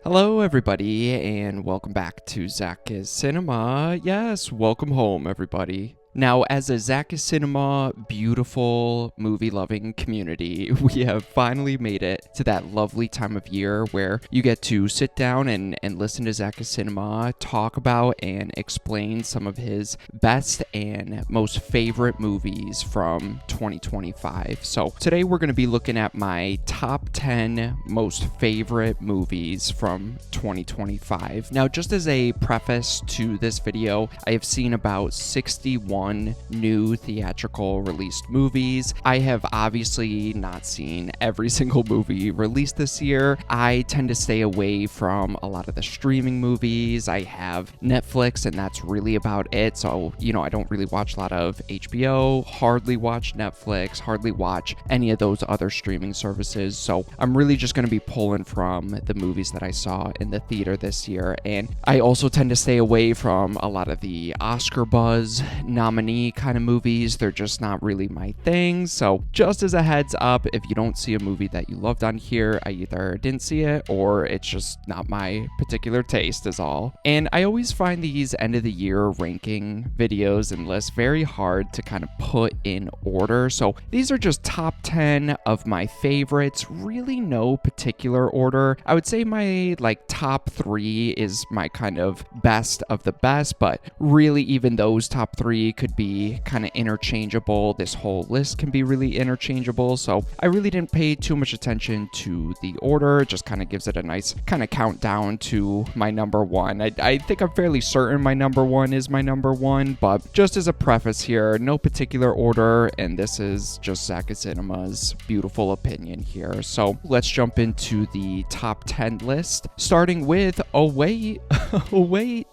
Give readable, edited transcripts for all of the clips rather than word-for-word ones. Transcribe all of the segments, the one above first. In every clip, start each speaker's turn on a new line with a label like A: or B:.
A: Hello, everybody, and welcome back to ZakIsCinema. Yes, welcome home, everybody. Now, as a ZakIsCinema beautiful movie-loving community, we have finally made it to that lovely time of year where you get to sit down and listen to ZakIsCinema talk about and explain some of his best and most favorite movies from 2025. So today we're going to be looking at my top 10 most favorite movies from 2025. Now, just as a preface to this video, I have seen about 61 new theatrical released movies. I have obviously not seen every single movie released this year. I tend to stay away from a lot of the streaming movies. I have Netflix and that's really about it. So, I don't really watch a lot of HBO, hardly watch Netflix, hardly watch any of those other streaming services. So I'm really just going to be pulling from the movies that I saw in the theater this year. And I also tend to stay away from a lot of the Oscar buzz nominations kind of movies. They're just not really my thing. So just as a heads up, if you don't see a movie that you loved on here, I either didn't see it or it's just not my particular taste is all. And I always find these end of the year ranking videos and lists very hard to kind of put in order. So these are just top 10 of my favorites, really no particular order. I would say my top 3 is my kind of best of the best, but really even those top 3 could be kind of interchangeable. This whole list can be really interchangeable. So I really didn't pay too much attention to the order. It just kind of gives it a nice kind of countdown to my number one. I think I'm fairly certain my number one is my number one, but just as a preface here, no particular order, and this is just ZakIsCinema's beautiful opinion here. So let's jump into the top 10 list, starting with, oh wait,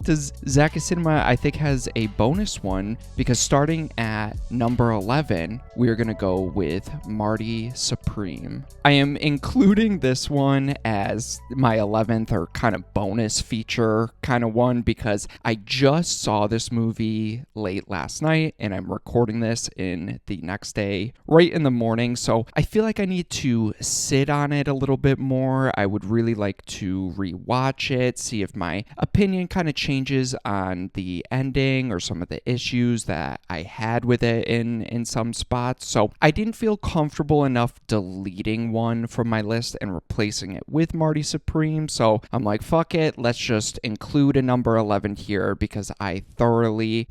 A: does ZakIsCinema I think has a bonus one, because starting at number 11, we're going to go with Marty Supreme. I am including this one as my 11th or kind of bonus feature kind of one because I just saw this movie late last night and I'm recording this in the next day, right in the morning. So I feel like I need to sit on it a little bit more. I would really like to rewatch it, see if my opinion kind of changes on the ending or some of the issues that I had with it in some spots. So I didn't feel comfortable enough deleting one from my list and replacing it with Marty Supreme. So I'm like, fuck it, let's just include a number 11 here because I thoroughly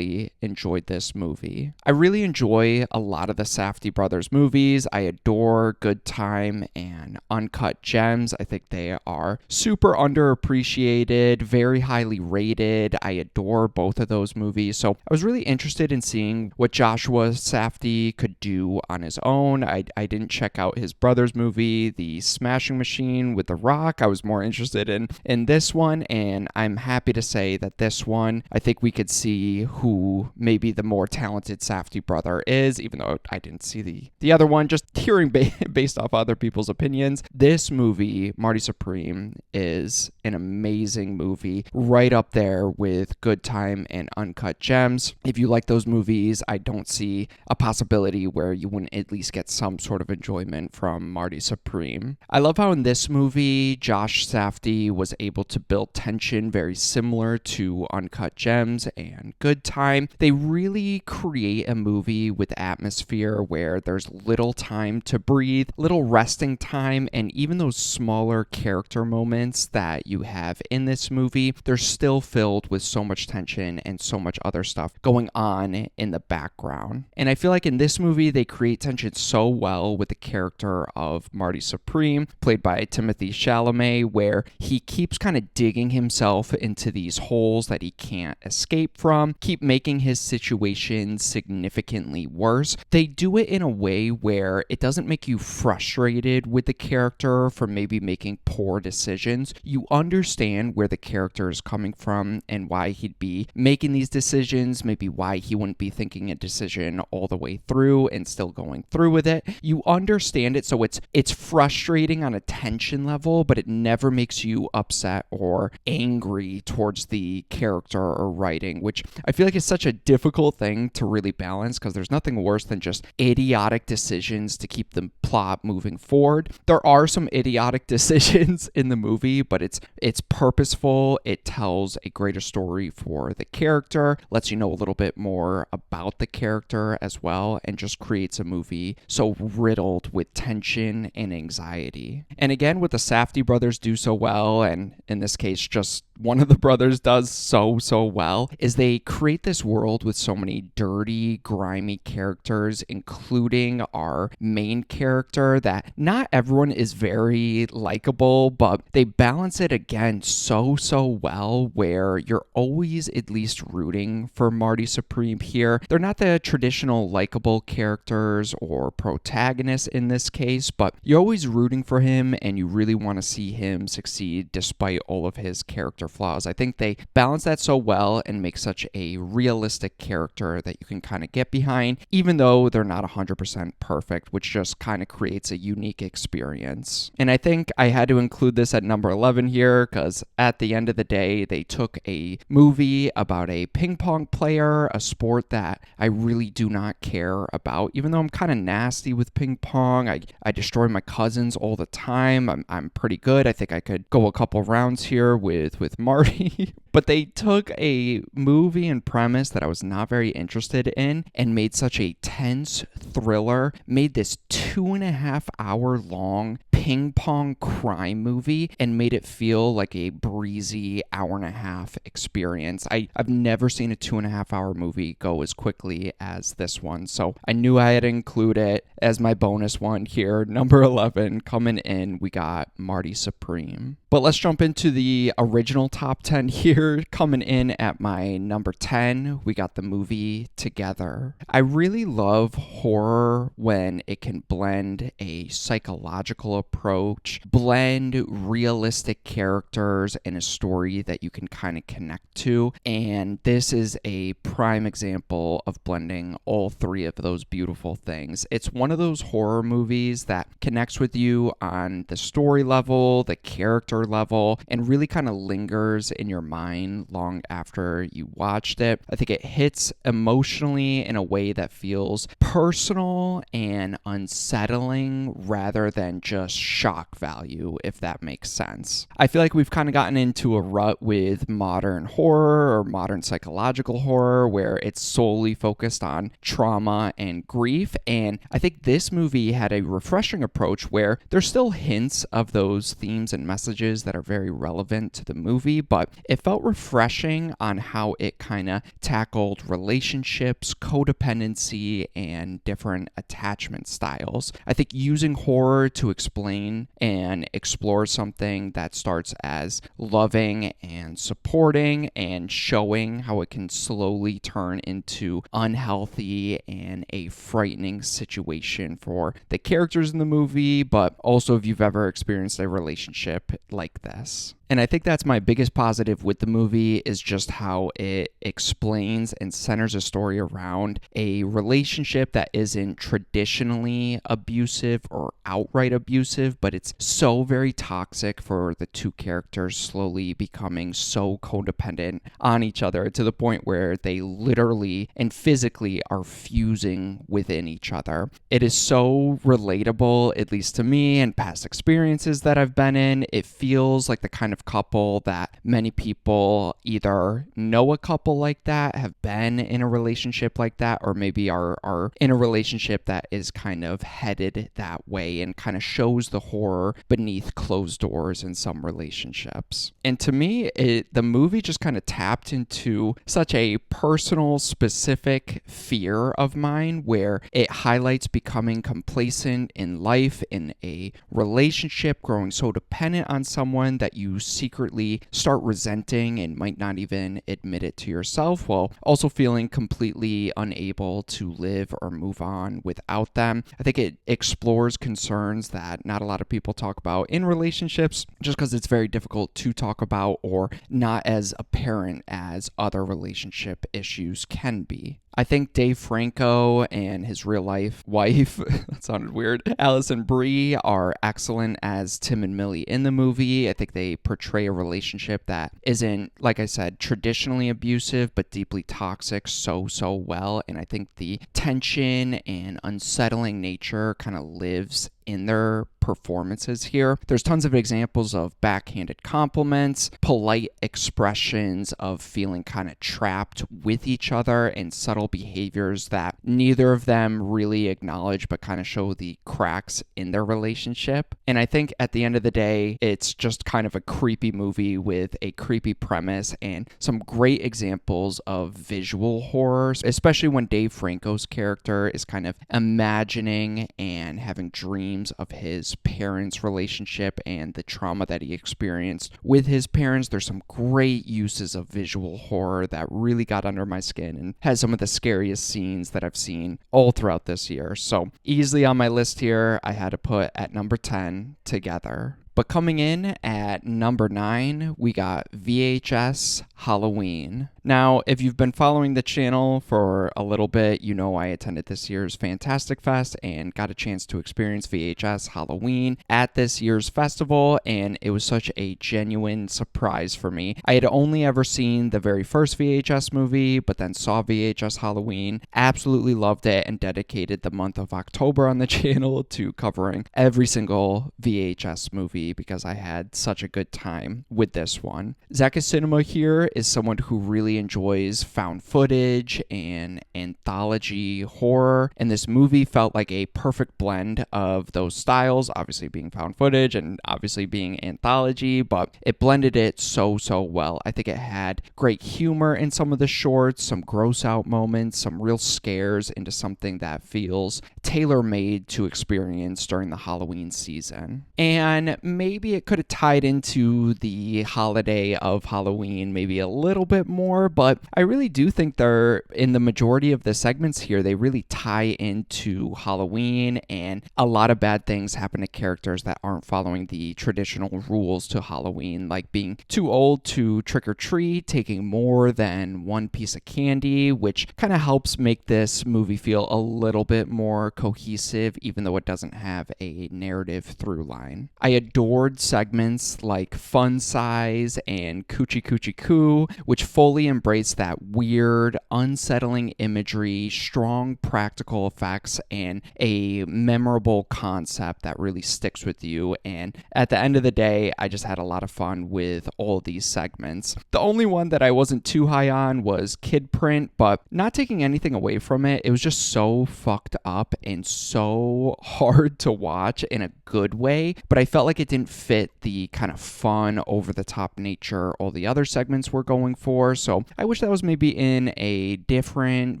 A: enjoyed this movie. I really enjoy a lot of the Safdie brothers movies. I adore Good Time and Uncut Gems. I think they are super underappreciated, very highly rated. I adore both of those movies. So I was really interested in seeing what Joshua Safdie could do on his own. I didn't check out his brother's movie, The Smashing Machine with The Rock. I was more interested in this one, and I'm happy to say that this one, I think we could see who maybe the more talented Safdie brother is, even though I didn't see the other one, just hearing based off other people's opinions. This movie, Marty Supreme, is an amazing movie, right up there with Good Time and Uncut Gems. If you like those movies, I don't see a possibility where you wouldn't at least get some sort of enjoyment from Marty Supreme. I love how in this movie, Josh Safdie was able to build tension very similar to Uncut Gems and Good Time. They really create a movie with atmosphere where there's little time to breathe, little resting time, and even those smaller character moments that you have in this movie, they're still filled with so much tension and so much other stuff going on in the background. And I feel like in this movie, they create tension so well with the character of Marty Supreme, played by Timothée Chalamet, where he keeps kind of digging himself into these holes that he can't escape from, keep making his situation significantly worse. They do it in a way where it doesn't make you frustrated with the character for maybe making poor decisions. You understand where the character is coming from and why he'd be making these decisions, maybe why he wouldn't be thinking a decision all the way through and still going through with it. You understand it, so it's frustrating on a tension level, but it never makes you upset or angry towards the character or writing, which I feel like is such a difficult thing to really balance, because there's nothing worse than just idiotic decisions to keep the plot moving forward. There are some idiotic decisions in the movie, but it's purposeful. It tells a greater story for the character, lets you know a little bit more about the character as well, and just creates a movie so riddled with tension and anxiety. And again, what the Safdie brothers do so well, and in this case just one of the brothers does so well, is they create this world with so many dirty, grimy characters, including our main character, that not everyone is very likable, but they balance it again so well, where you're always at least rooting for Marty Supreme here. They're not the traditional likable characters or protagonists in this case, but you're always rooting for him and you really want to see him succeed despite all of his character flaws. I think they balance that so well and make such a realistic character that you can kind of get behind, even though they're not 100% perfect, which just kind of creates a unique experience. And I think I had to include this at number 11 here, because at the end of the day, they took a movie about a ping pong player, a sport that I really do not care about, even though I'm kind of nasty with ping pong. I destroy my cousins all the time. I'm pretty good. I think I could go a couple rounds here with Marty. But they took a movie and premise that I was not very interested in and made such a tense thriller, made this 2.5 hour long ping pong crime movie and made it feel like a breezy 1.5 hour experience. I've never seen a 2.5 hour movie go as quickly as this one, so I knew I had to include it as my bonus one here. Number 11, coming in, we got Marty Supreme. But let's jump into the original top 10 here. Coming in at my number 10, we got the movie Together. I really love horror when it can blend a psychological approach, blend realistic characters, and a story that you can kind of connect to. And this is a prime example of blending all three of those beautiful things. It's one of those horror movies that connects with you on the story level, the character level, and really kind of lingers in your mind long after you watched it. I think it hits emotionally in a way that feels personal and unsettling rather than just shock value, if that makes sense. I feel like we've kind of gotten into a rut with modern horror or modern psychological horror where it's solely focused on trauma and grief, and I think this movie had a refreshing approach where there's still hints of those themes and messages that are very relevant to the movie, but it felt refreshing on how it kind of tackled relationships, codependency, and different attachment styles. I think using horror to explain and explore something that starts as loving and supporting and showing how it can slowly turn into unhealthy and a frightening situation for the characters in the movie, but also if you've ever experienced a relationship like this. And I think that's my biggest positive with the movie, is just how it explains and centers a story around a relationship that isn't traditionally abusive or outright abusive, but it's so very toxic for the two characters slowly becoming so codependent on each other to the point where they literally and physically are fusing within each other. It is so relatable, at least to me and past experiences that I've been in. It feels like the kind of couple that many people either know a couple like that, have been in a relationship like that, or maybe are in a relationship that is kind of headed that way, and kind of shows the horror beneath closed doors in some relationships. And to me, the movie just kind of tapped into such a personal, specific fear of mine, where it highlights becoming complacent in life, in a relationship, growing so dependent on someone that you secretly start resenting and might not even admit it to yourself, while also feeling completely unable to live or move on without them. I think it explores concerns that not a lot of people talk about in relationships, just because it's very difficult to talk about or not as apparent as other relationship issues can be. I think Dave Franco and his real life wife, that sounded weird, Allison Brie, are excellent as Tim and Millie in the movie. I think they portray a relationship that isn't, like I said, traditionally abusive, but deeply toxic so well. And I think the tension and unsettling nature kind of lives in their performances here. There's tons of examples of backhanded compliments, polite expressions of feeling kind of trapped with each other, and subtle behaviors that neither of them really acknowledge but kind of show the cracks in their relationship. And I think at the end of the day, it's just kind of a creepy movie with a creepy premise and some great examples of visual horror, especially when Dave Franco's character is kind of imagining and having dreams of his parents' relationship and the trauma that he experienced with his parents. There's some great uses of visual horror that really got under my skin and has some of the scariest scenes that I've seen all throughout this year. So easily on my list here, I had to put at number 10 Together. But coming in at number 9, we got VHS Halloween. Now, if you've been following the channel for a little bit, you know I attended this year's Fantastic Fest and got a chance to experience VHS Halloween at this year's festival, and it was such a genuine surprise for me. I had only ever seen the very first VHS movie, but then saw VHS Halloween, absolutely loved it, and dedicated the month of October on the channel to covering every single VHS movie because I had such a good time with this one. ZakIsCinema here is someone who really enjoys found footage and anthology horror, and this movie felt like a perfect blend of those styles, obviously being found footage and obviously being anthology, but it blended it so well. I think it had great humor in some of the shorts, some gross out moments, some real scares into something that feels tailor-made to experience during the Halloween season. And maybe it could have tied into the holiday of Halloween maybe a little bit more, but I really do think they're, in the majority of the segments here, they really tie into Halloween, and a lot of bad things happen to characters that aren't following the traditional rules to Halloween, like being too old to trick or treat, taking more than one piece of candy, which kind of helps make this movie feel a little bit more cohesive, even though it doesn't have a narrative through line. I adored segments like Fun Size and Coochie Coochie Coo, which fully embrace that weird, unsettling imagery, strong practical effects, and a memorable concept that really sticks with you. And at the end of the day, I just had a lot of fun with all these segments. The only one that I wasn't too high on was Kid Print, but not taking anything away from it, it was just so fucked up and so hard to watch in a good way, but I felt like it didn't fit the kind of fun, over-the-top nature all the other segments were going for, so I wish that was maybe in a different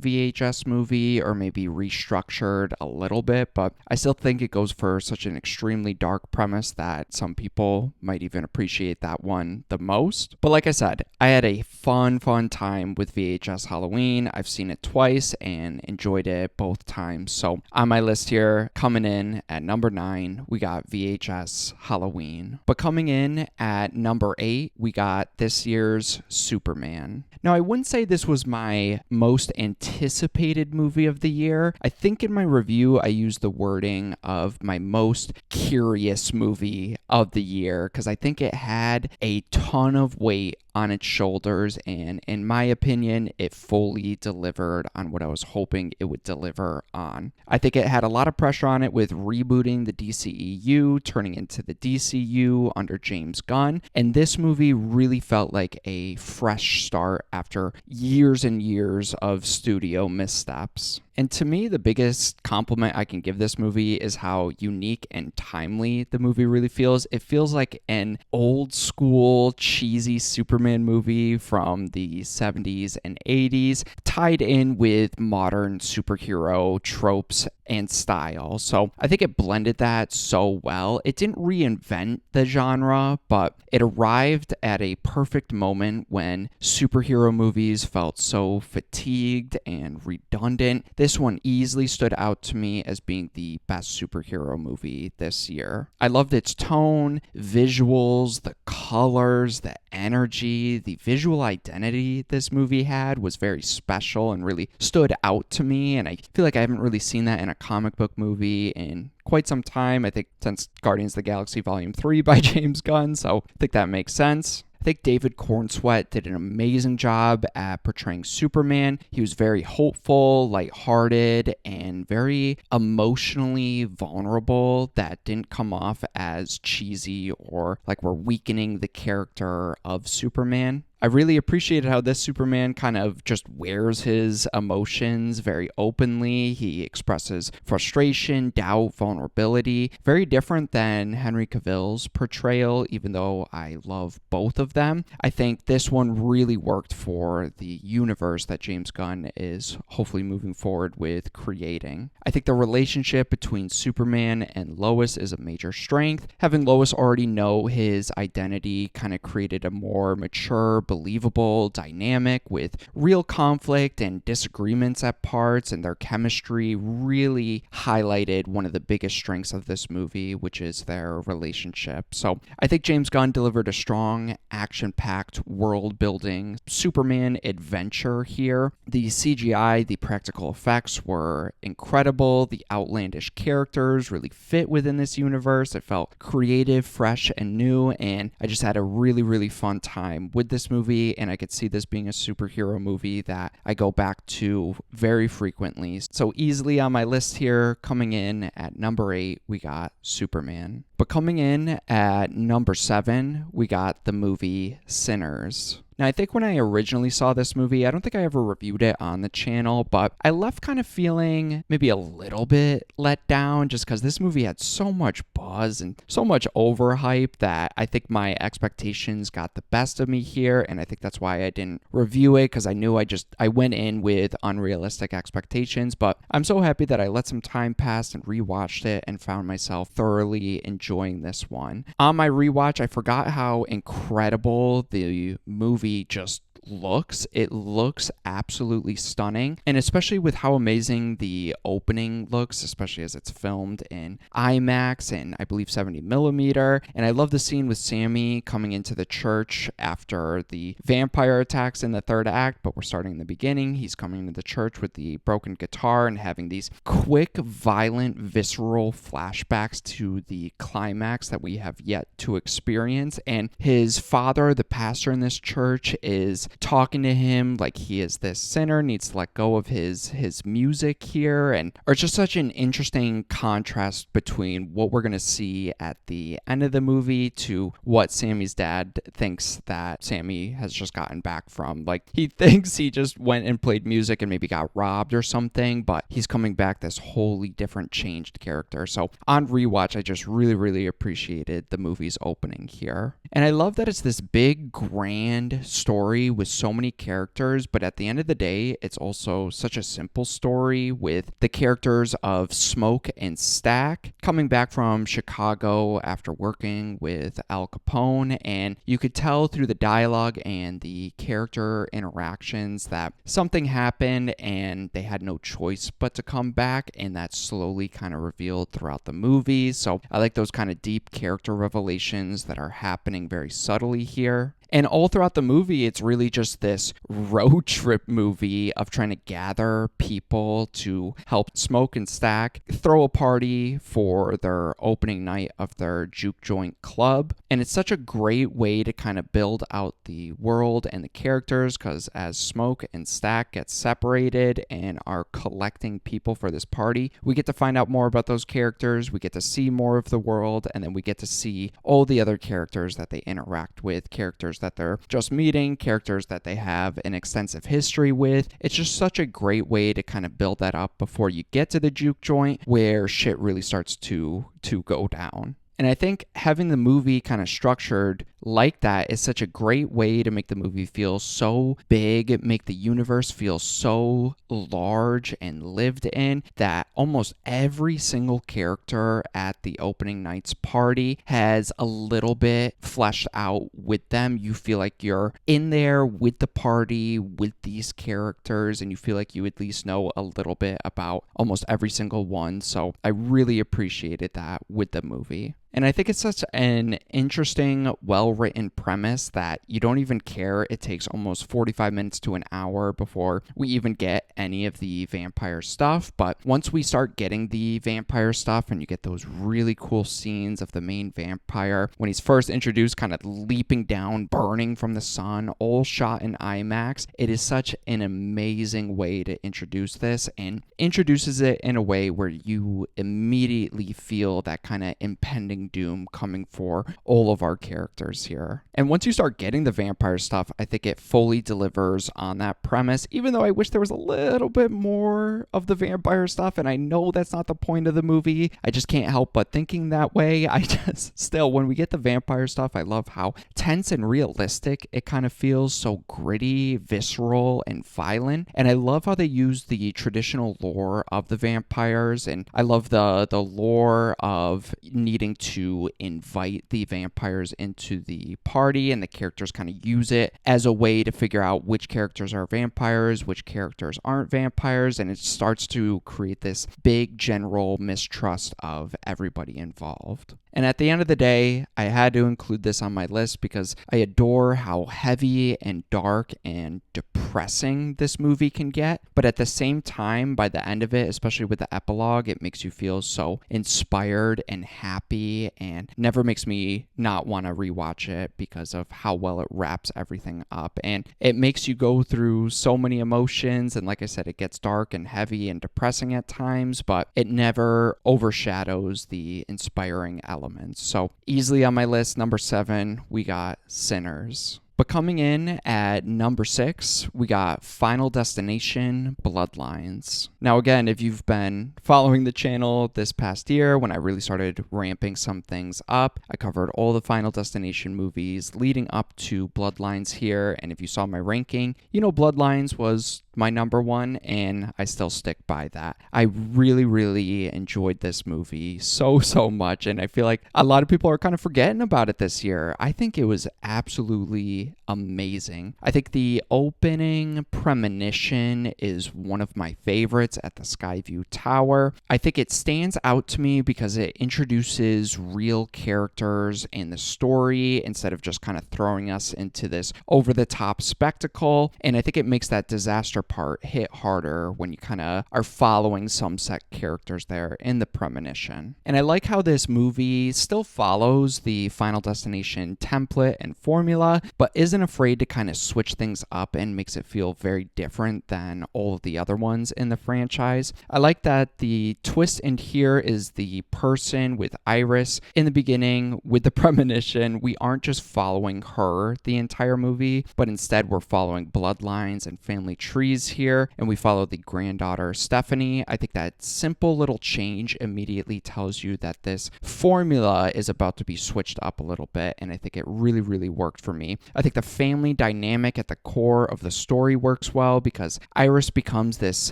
A: VHS movie or maybe restructured a little bit, but I still think it goes for such an extremely dark premise that some people might even appreciate that one the most. But like I said, I had a fun time with VHS Halloween. I've seen it twice and enjoyed it both times. So on my list here, coming in at number 9, we got VHS Halloween. But coming in at number 8, we got this year's Superman. Now, I wouldn't say this was my most anticipated movie of the year. I think in my review, I used the wording of my most curious movie of the year because I think it had a ton of weight on its shoulders, and in my opinion, it fully delivered on what I was hoping it would deliver on. I think it had a lot of pressure on it with rebooting the DCEU, turning into the DCU under James Gunn, and this movie really felt like a fresh start after years and years of studio missteps. And to me, the biggest compliment I can give this movie is how unique and timely the movie really feels. It feels like an old school, cheesy Superman movie from the 70s and 80s, tied in with modern superhero tropes and style. So I think it blended that so well. It didn't reinvent the genre, but it arrived at a perfect moment when superhero movies felt so fatigued and redundant. This one easily stood out to me as being the best superhero movie this year. I loved its tone, visuals, the colors, the energy, the visual identity this movie had was very special and really stood out to me. And I feel like I haven't really seen that in a comic book movie in quite some time. I think since Guardians of the Galaxy Volume 3 by James Gunn, so I think that makes sense. I think David Cornsweet did an amazing job at portraying Superman. He was very hopeful, lighthearted, and very emotionally vulnerable. That didn't come off as cheesy or like we're weakening the character of Superman. I really appreciated how this Superman kind of just wears his emotions very openly. He expresses frustration, doubt, vulnerability. Very different than Henry Cavill's portrayal, even though I love both of them. I think this one really worked for the universe that James Gunn is hopefully moving forward with creating. I think the relationship between Superman and Lois is a major strength. Having Lois already know his identity kind of created a more mature, believable dynamic with real conflict and disagreements at parts, and their chemistry really highlighted one of the biggest strengths of this movie, which is their relationship. So I think James Gunn delivered a strong, action-packed, world-building Superman adventure here. The CGI, the practical effects were incredible. The outlandish characters really fit within this universe. It felt creative, fresh, and new, and I just had a really, really fun time with this movie, and I could see this being a superhero movie that I go back to very frequently. So easily on my list here, coming in at number 8, we got Superman. But coming in at number 7, we got the movie Sinners. Now, I think when I originally saw this movie, I don't think I ever reviewed it on the channel, but I left kind of feeling maybe a little bit let down just because this movie had so much buzz and so much overhype that I think my expectations got the best of me here, and I think that's why I didn't review it, because I knew I went in with unrealistic expectations. But I'm so happy that I let some time pass and rewatched it and found myself thoroughly enjoying this one. On my rewatch, I forgot how incredible the movie just looks. It looks absolutely stunning, and especially with how amazing the opening looks, especially as it's filmed in IMAX and I believe 70mm. And I love the scene with Sammy coming into the church after the vampire attacks in the third act, but we're starting in the beginning. He's coming into the church with the broken guitar and having these quick, violent, visceral flashbacks to the climax that we have yet to experience. And his father, the pastor in this church, is talking to him like he is this sinner, needs to let go of his music here, and it's just such an interesting contrast between what we're going to see at the end of the movie to what Sammy's dad thinks that Sammy has just gotten back from. Like, he thinks he just went and played music and maybe got robbed or something, but he's coming back this wholly different, changed character. So on rewatch, I just really, really appreciated the movie's opening here. And I love that it's this big, grand story with so many characters, but at the end of the day, it's also such a simple story with the characters of Smoke and Stack coming back from Chicago after working with Al Capone, and you could tell through the dialogue and the character interactions that something happened and they had no choice but to come back, and that's slowly kind of revealed throughout the movie. So I like those kind of deep character revelations that are happening very subtly here. And all throughout the movie, it's really just this road trip movie of trying to gather people to help Smoke and Stack throw a party for their opening night of their juke joint club. And it's such a great way to kind of build out the world and the characters, because as Smoke and Stack get separated and are collecting people for this party, we get to find out more about those characters, we get to see more of the world, and then we get to see all the other characters that they interact with, characters that they're just meeting, characters that they have an extensive history with. It's just such a great way to kind of build that up before you get to the juke joint where shit really starts to go down. And I think having the movie kind of structured like that is such a great way to make the movie feel so big, make the universe feel so large and lived in, that almost every single character at the opening night's party has a little bit fleshed out with them. You feel like you're in there with the party, with these characters, and you feel like you at least know a little bit about almost every single one. So I really appreciated that with the movie. And I think it's such an interesting, well-written premise that you don't even care. It takes almost 45 minutes to an hour before we even get any of the vampire stuff. But once we start getting the vampire stuff and you get those really cool scenes of the main vampire when he's first introduced, kind of leaping down, burning from the sun, all shot in IMAX, it is such an amazing way to introduce this, and introduces it in a way where you immediately feel that kind of impending doom coming for all of our characters here. And once you start getting the vampire stuff, I think it fully delivers on that premise, even though I wish there was a little bit more of the vampire stuff, and I know that's not the point of the movie. I just can't help but thinking that way. I just still, when we get the vampire stuff, I love how tense and realistic it kind of feels, so gritty, visceral, and violent. And I love how they use the traditional lore of the vampires, and I love the lore of needing to invite the vampires into the party, and the characters kind of use it as a way to figure out which characters are vampires, which characters aren't vampires, and it starts to create this big general mistrust of everybody involved. And at the end of the day, I had to include this on my list because I adore how heavy and dark and depressing this movie can get. But at the same time, by the end of it, especially with the epilogue, it makes you feel so inspired and happy, and never makes me not want to rewatch it because of how well it wraps everything up. And it makes you go through so many emotions. And like I said, it gets dark and heavy and depressing at times, but it never overshadows the inspiring elements. So easily on my list, number 7, we got Sinners. But coming in at number 6, we got Final Destination Bloodlines. Now again, if you've been following the channel this past year, when I really started ramping some things up, I covered all the Final Destination movies leading up to Bloodlines here. And if you saw my ranking, you know Bloodlines was my number 1, and I still stick by that. I really enjoyed this movie so much, and I feel like a lot of people are kind of forgetting about it this year. I think it was absolutely amazing. I think the opening premonition is one of my favorites at the Skyview Tower. I think it stands out to me because it introduces real characters in the story instead of just kind of throwing us into this over-the-top spectacle, and I think it makes that disaster part hit harder when you kind of are following some set characters there in the premonition. And I like how this movie still follows the Final Destination template and formula, but isn't afraid to kind of switch things up and makes it feel very different than all of the other ones in the franchise. I like that the twist in here is the person with Iris in the beginning with the premonition. We aren't just following her the entire movie, but instead we're following bloodlines and family trees here, and we follow the granddaughter Stephanie. I think that simple little change immediately tells you that this formula is about to be switched up a little bit, and I think it really worked for me. I think the family dynamic at the core of the story works well because Iris becomes this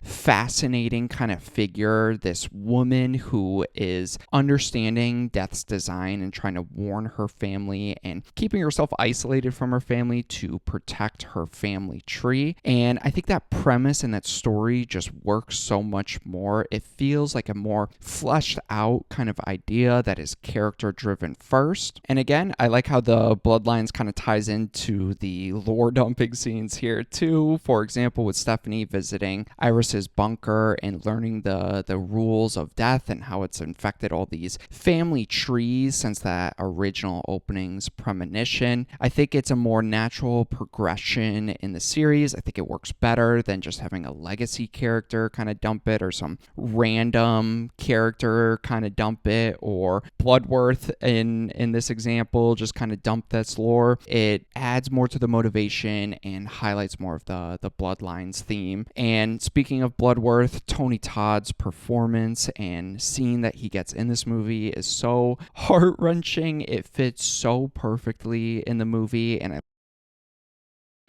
A: fascinating kind of figure, this woman who is understanding death's design and trying to warn her family and keeping herself isolated from her family to protect her family tree. And I think that premise and that story just works so much more. It feels like a more fleshed out kind of idea that is character driven first. And again, I like how the bloodlines kind of ties into the lore dumping scenes here too. For example, with Stephanie visiting Iris's bunker and learning the rules of death and how it's infected all these family trees since that original opening's premonition. I think it's a more natural progression in the series. I think it works better than just having a legacy character kind of dump it, or some random character kind of dump it, or Bloodworth in this example just kind of dump this lore. It adds more to the motivation and highlights more of the Bloodlines theme. And speaking of Bloodworth, Tony Todd's performance and scene that he gets in this movie is so heart-wrenching. It fits so perfectly in the movie, and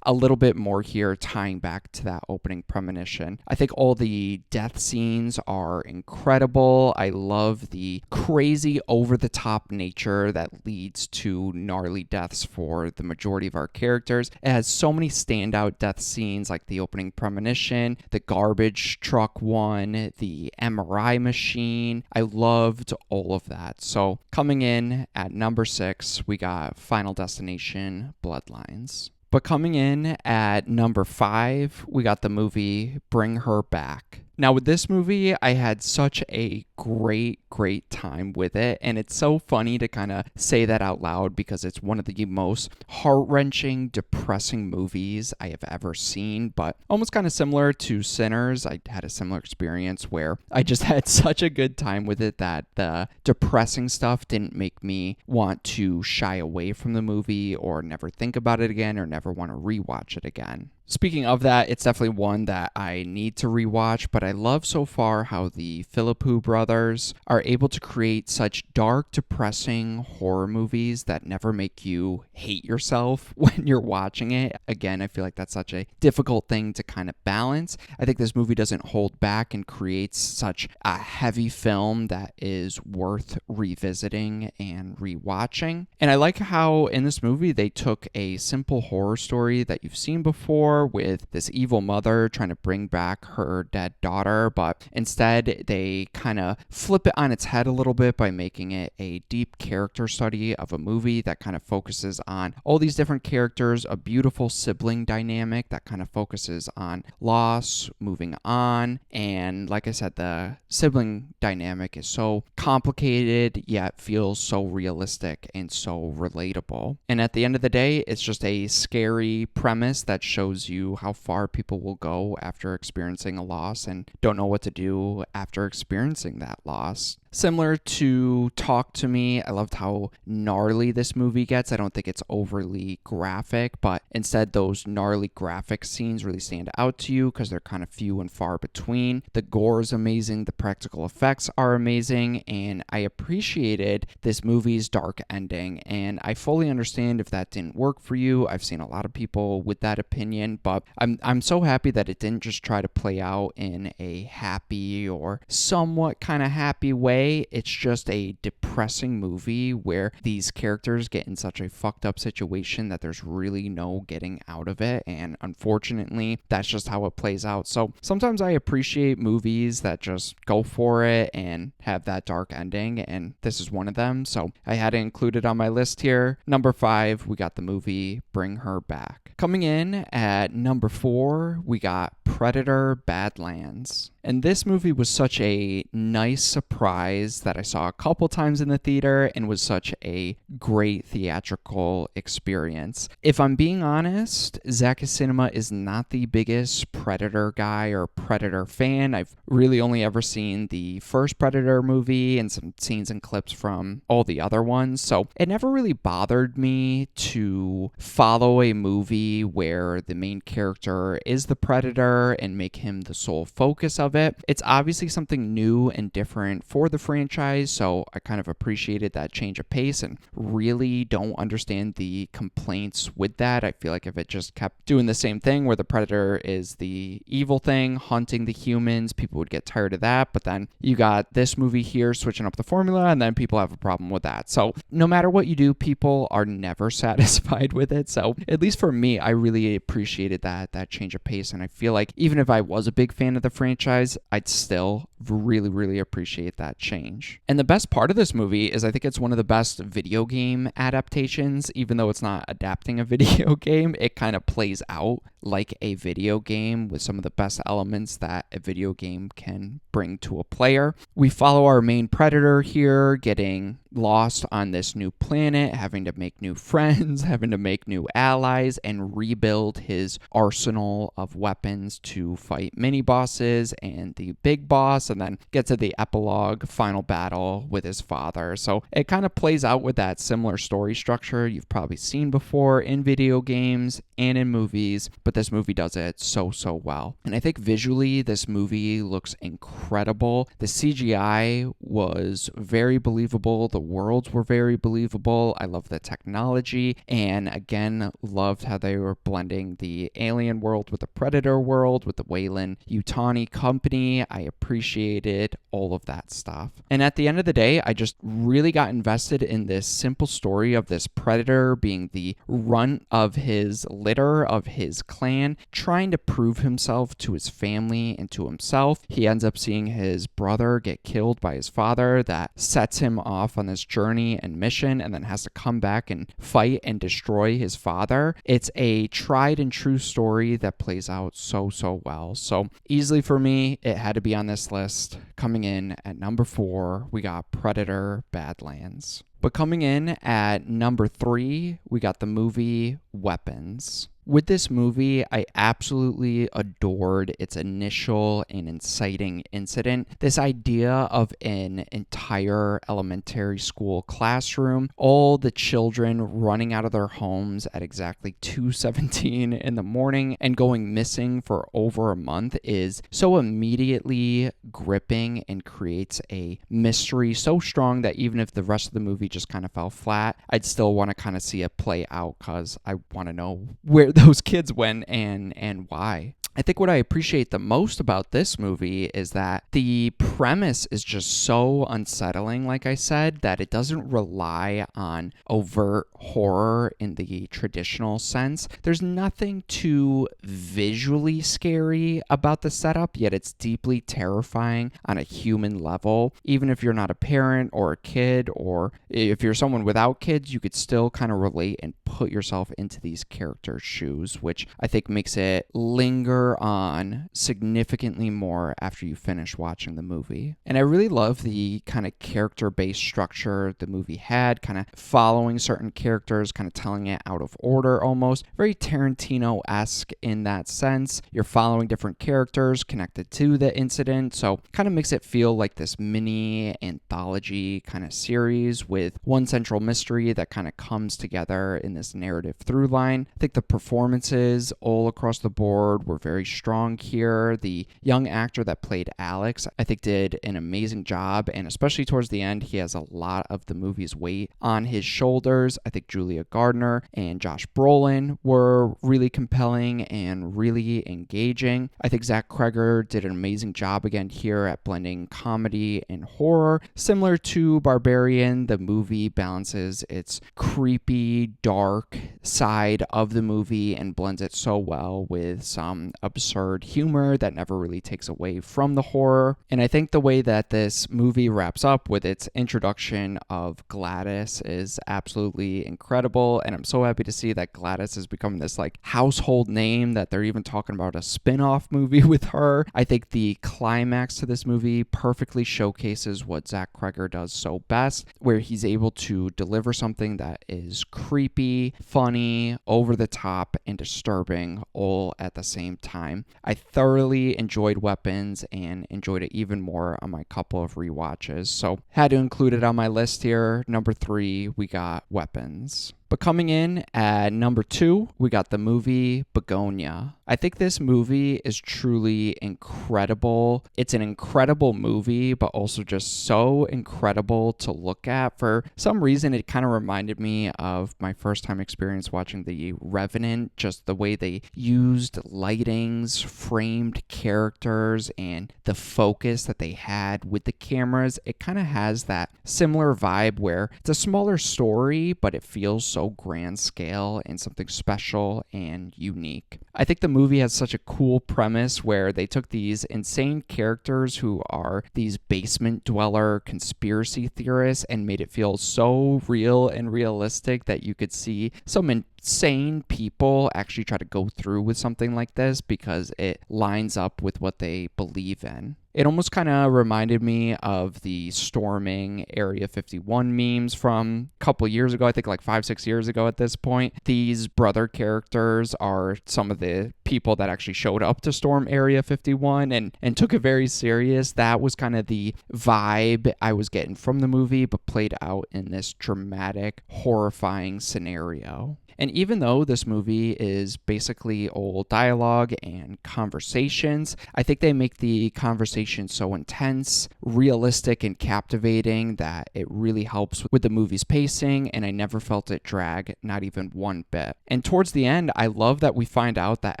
A: a little bit more here tying back to that opening premonition. I think all the death scenes are incredible. I love the crazy over-the-top nature that leads to gnarly deaths for the majority of our characters. It has so many standout death scenes like the opening premonition, the garbage truck one, the MRI machine. I loved all of that. So coming in at number 6, we got Final Destination Bloodlines. But coming in at number 5, we got the movie Bring Her Back. Now, with this movie, I had such a great time with it, and it's so funny to kind of say that out loud because it's one of the most heart-wrenching, depressing movies I have ever seen, but almost kind of similar to Sinners. I had a similar experience where I just had such a good time with it that the depressing stuff didn't make me want to shy away from the movie or never think about it again or never want to rewatch it again. Speaking of that, it's definitely one that I need to rewatch, but I love so far how the Philippou brothers are able to create such dark, depressing horror movies that never make you hate yourself when you're watching it. Again, I feel like that's such a difficult thing to kind of balance. I think this movie doesn't hold back and creates such a heavy film that is worth revisiting and rewatching. And I like how in this movie they took a simple horror story that you've seen before with this evil mother trying to bring back her dead daughter, but instead they kind of flip it on its head a little bit by making it a deep character study of a movie that kind of focuses on all these different characters, a beautiful sibling dynamic that kind of focuses on loss, moving on, and like I said, the sibling dynamic is so complicated yet feels so realistic and so relatable. And at the end of the day, it's just a scary premise that shows you how far people will go after experiencing a loss and don't know what to do after experiencing that loss. Similar to Talk to Me, I loved how gnarly this movie gets. I don't think it's overly graphic, but instead those gnarly graphic scenes really stand out to you because they're kind of few and far between. The gore is amazing, the practical effects are amazing, and I appreciated this movie's dark ending, and I fully understand if that didn't work for you. I've seen a lot of people with that opinion, but I'm so happy that it didn't just try to play out in a happy or somewhat kind of happy way. It's just a depressing movie where these characters get in such a fucked up situation that there's really no getting out of it, and unfortunately that's just how it plays out. So sometimes I appreciate movies that just go for it and have that dark ending, and this is one of them, so I had to include it on my list here. Number 5, we got the movie Bring Her Back. Coming in at number 4, we got Predator Badlands. And this movie was such a nice surprise that I saw a couple times in the theater and was such a great theatrical experience. If I'm being honest, ZakIsCinema is not the biggest Predator guy or Predator fan. I've really only ever seen the first Predator movie and some scenes and clips from all the other ones. So it never really bothered me to follow a movie where the main character is the Predator and make him the sole focus of it. It's obviously something new and different for the franchise, so I kind of appreciated that change of pace and really don't understand the complaints with that. I feel like if it just kept doing the same thing where the Predator is the evil thing hunting the humans, people would get tired of that, but then you got this movie here switching up the formula and then people have a problem with that. So no matter what you do, people are never satisfied with it. So at least for me, I really appreciated that change of pace, and I feel like even if I was a big fan of the franchise, I'd still really appreciate that change. And the best part of this movie is I think it's one of the best video game adaptations. Even though it's not adapting a video game, it kind of plays out like a video game with some of the best elements that a video game can bring to a player. We follow our main Predator here getting lost on this new planet, having to make new friends, having to make new allies, and rebuild his arsenal of weapons to fight mini bosses and the big boss. boss, and then get to the epilogue final battle with his father. So it kind of plays out with that similar story structure you've probably seen before in video games and in movies, but this movie does it so well. And I think visually this movie looks incredible. The CGI was very believable. The worlds were very believable. I love the technology, and again, loved how they were blending the alien world with the predator world with the Weyland-Yutani company. I appreciated all of that stuff. And at the end of the day, I just really got invested in this simple story of this predator being the runt of his litter, of his clan, trying to prove himself to his family and to himself. He ends up seeing his brother get killed by his father. That sets him off on this journey and mission, and then has to come back and fight and destroy his father. It's a tried and true story that plays out so well. So easily for me, it had to be on this list. Coming in at number 4, we got Predator Badlands. But coming in at number 3, we got the movie Weapons. With this movie, I absolutely adored its initial and inciting incident. This idea of an entire elementary school classroom, all the children running out of their homes at exactly 2:17 in the morning and going missing for over a month is so immediately gripping and creates a mystery so strong that even if the rest of the movie just kind of fell flat, I'd still want to kind of see it play out because I want to know where those kids went and why. I think what I appreciate the most about this movie is that the premise is just so unsettling, like I said, that it doesn't rely on overt horror in the traditional sense. There's nothing too visually scary about the setup, yet it's deeply terrifying on a human level. Even if you're not a parent or a kid, or if you're someone without kids, you could still kind of relate and put yourself into these characters' shoes, which I think makes it linger on significantly more after you finish watching the movie. And I really love the kind of character-based structure the movie had, kind of following certain characters, kind of telling it out of order almost. Very Tarantino-esque in that sense. You're following different characters connected to the incident, so kind of makes it feel like this mini anthology kind of series with one central mystery that kind of comes together in this narrative through line. I think the performances all across the board were very strong here. The young actor that played Alex, I think, did an amazing job, and especially towards the end, he has a lot of the movie's weight on his shoulders. I think Julia Gardner and Josh Brolin were really compelling and really engaging. I think Zach Kreger did an amazing job again here at blending comedy and horror. Similar to Barbarian, the movie balances its creepy, dark side of the movie and blends it so well with some absurd humor that never really takes away from the horror. And I think the way that this movie wraps up with its introduction of Gladys is absolutely incredible, and I'm so happy to see that Gladys has become this like household name, that they're even talking about a spin-off movie with her. I think the climax to this movie perfectly showcases what Zach Kreger does so best, where he's able to deliver something that is creepy, funny, over the top, and disturbing all at the same time. I thoroughly enjoyed Weapons and enjoyed it even more on my couple of rewatches, so had to include it on my list here. Number 3, we got Weapons. But coming in at number 2, we got the movie Begonia. I think this movie is truly incredible. It's an incredible movie, but also just so incredible to look at. For some reason, it kind of reminded me of my first time experience watching The Revenant, just the way they used lightings, framed characters, and the focus that they had with the cameras. It kind of has that similar vibe where it's a smaller story, but it feels so grand scale and something special and unique. I think the movie has such a cool premise where they took these insane characters who are these basement dweller conspiracy theorists and made it feel so real and realistic that you could see some insane people actually try to go through with something like this because it lines up with what they believe in. It almost kind of reminded me of the storming Area 51 memes from a couple years ago, I think like 5-6 years ago at this point. These brother characters are some of the people that actually showed up to storm Area 51 and took it very serious. That was kind of the vibe I was getting from the movie, but played out in this dramatic, horrifying scenario. And even though this movie is basically old dialogue and conversations, I think they make the conversation so intense, realistic, and captivating that it really helps with the movie's pacing, and I never felt it drag, not even one bit. And towards the end, I love that we find out that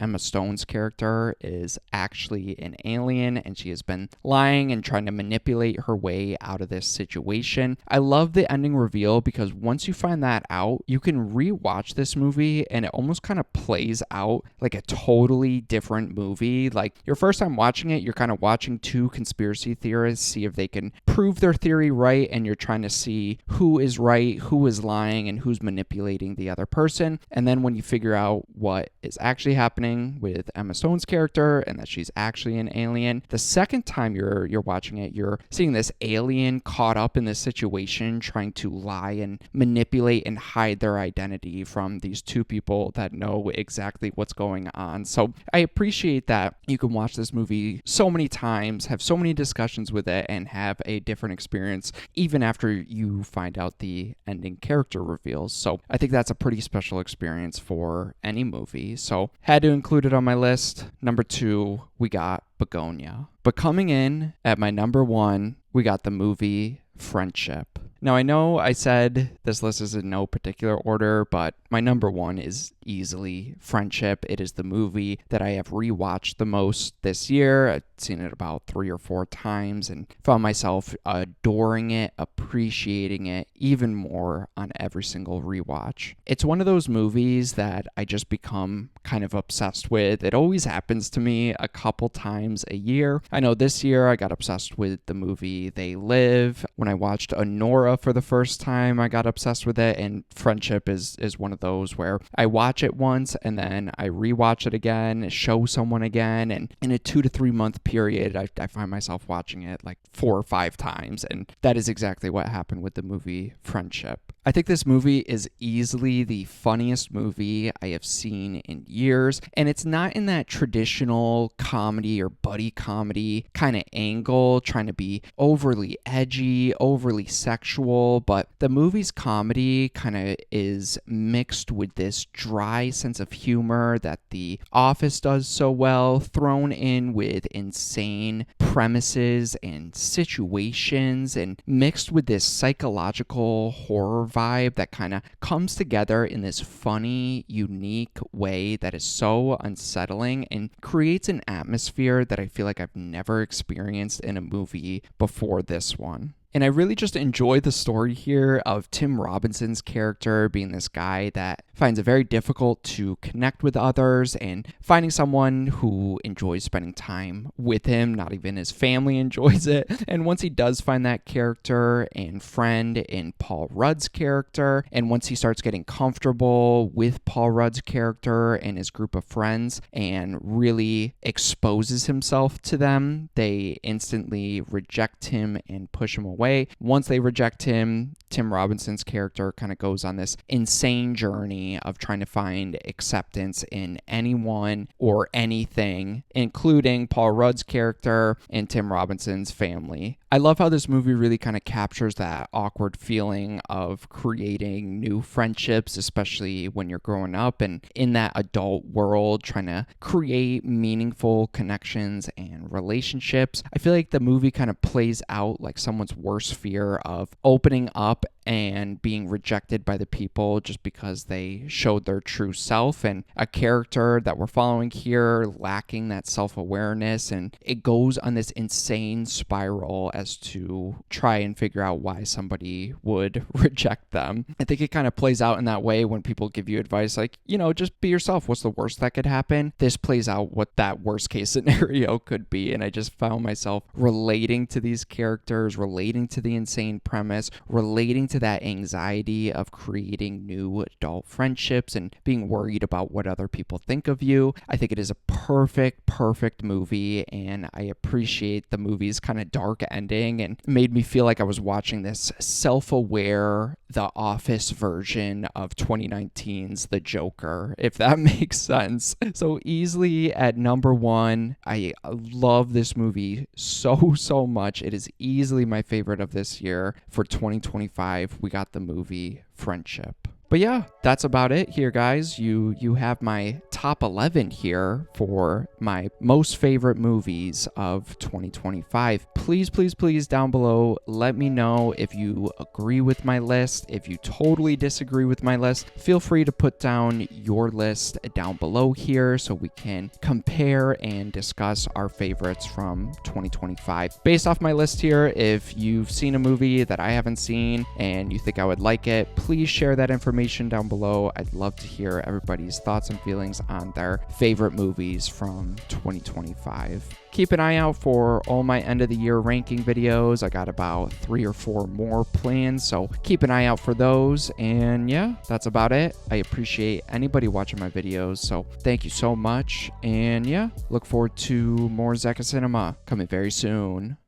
A: Emma Stone's character is actually an alien, and she has been lying and trying to manipulate her way out of this situation. I love the ending reveal because once you find that out, you can rewatch this movie and it almost kind of plays out like a totally different movie. Like your first time watching it, you're kind of watching two conspiracy theorists see if they can prove their theory right, and you're trying to see who is right, who is lying, and who's manipulating the other person. And then when you figure out what is actually happening with Emma Stone's character and that she's actually an alien, the second time you're watching it, you're seeing this alien caught up in this situation trying to lie and manipulate and hide their identity from these two people that know exactly what's going on. So I appreciate that you can watch this movie so many times, have so many discussions with it, and have a different experience even after you find out the ending character reveals. So I think that's a pretty special experience for any movie. So had to include it on my list. Number 2, we got Begonia. But coming in at my number 1, we got the movie Friendship. Now, I know I said this list is in no particular order, but my number 1 is easily Friendship. It is the movie that I have rewatched the most this year. I've seen it about 3 or 4 times and found myself adoring it, appreciating it even more on every single rewatch. It's one of those movies that I just become kind of obsessed with. It always happens to me a couple times a year. I know this year I got obsessed with the movie They Live. When I watched Nora for the first time, I got obsessed with it, and Friendship is one of those where I watch it once and then I rewatch it again, show someone again, and in a 2 to 3 month period, I find myself watching it like 4 or 5 times, and that is exactly what happened with the movie Friendship. I think this movie is easily the funniest movie I have seen in years, and it's not in that traditional comedy or buddy comedy kind of angle, trying to be overly edgy, overly sexual, but the movie's comedy kind of is mixed with this dry sense of humor that The Office does so well, thrown in with insane premises and situations, and mixed with this psychological horror vibe that kind of comes together in this funny, unique way that is so unsettling and creates an atmosphere that I feel like I've never experienced in a movie before this one. And I really just enjoy the story here of Tim Robinson's character being this guy that finds it very difficult to connect with others and finding someone who enjoys spending time with him. Not even his family enjoys it. And once he does find that character and friend in Paul Rudd's character, and once he starts getting comfortable with Paul Rudd's character and his group of friends and really exposes himself to them, they instantly reject him and push him away. Once they reject him, Tim Robinson's character kind of goes on this insane journey of trying to find acceptance in anyone or anything, including Paul Rudd's character and Tim Robinson's family. I love how this movie really kind of captures that awkward feeling of creating new friendships, especially when you're growing up and in that adult world trying to create meaningful connections and relationships. I feel like the movie kind of plays out like someone's worst fear of opening up and being rejected by the people just because they showed their true self, and a character that we're following here lacking that self-awareness, and it goes on this insane spiral as to try and figure out why somebody would reject them. I think it kind of plays out in that way when people give you advice like, just be yourself. What's the worst that could happen? This plays out what that worst case scenario could be, and I just found myself relating to these characters, relating to the insane premise, relating to to that anxiety of creating new adult friendships and being worried about what other people think of you. I think it is a perfect movie, and I appreciate the movie's kind of dark ending and made me feel like I was watching this self-aware The Office version of 2019's The Joker, if that makes sense. So easily at number one, I love this movie so much. It is easily my favorite of this year. For 2025, we got the movie Friendship. But yeah, that's about it here, guys. You have my top 11 here for my most favorite movies of 2025. Please down below, let me know if you agree with my list. If you totally disagree with my list, feel free to put down your list down below here so we can compare and discuss our favorites from 2025. Based off my list here, if you've seen a movie that I haven't seen and you think I would like it, please share that information down below. I'd love to hear everybody's thoughts and feelings on their favorite movies from 2025. Keep an eye out for all my end of the year ranking videos. I got about 3 or 4 more planned, so keep an eye out for those. And yeah, that's about it. I appreciate anybody watching my videos, so thank you so much. And yeah, look forward to more ZakIsCinema coming very soon.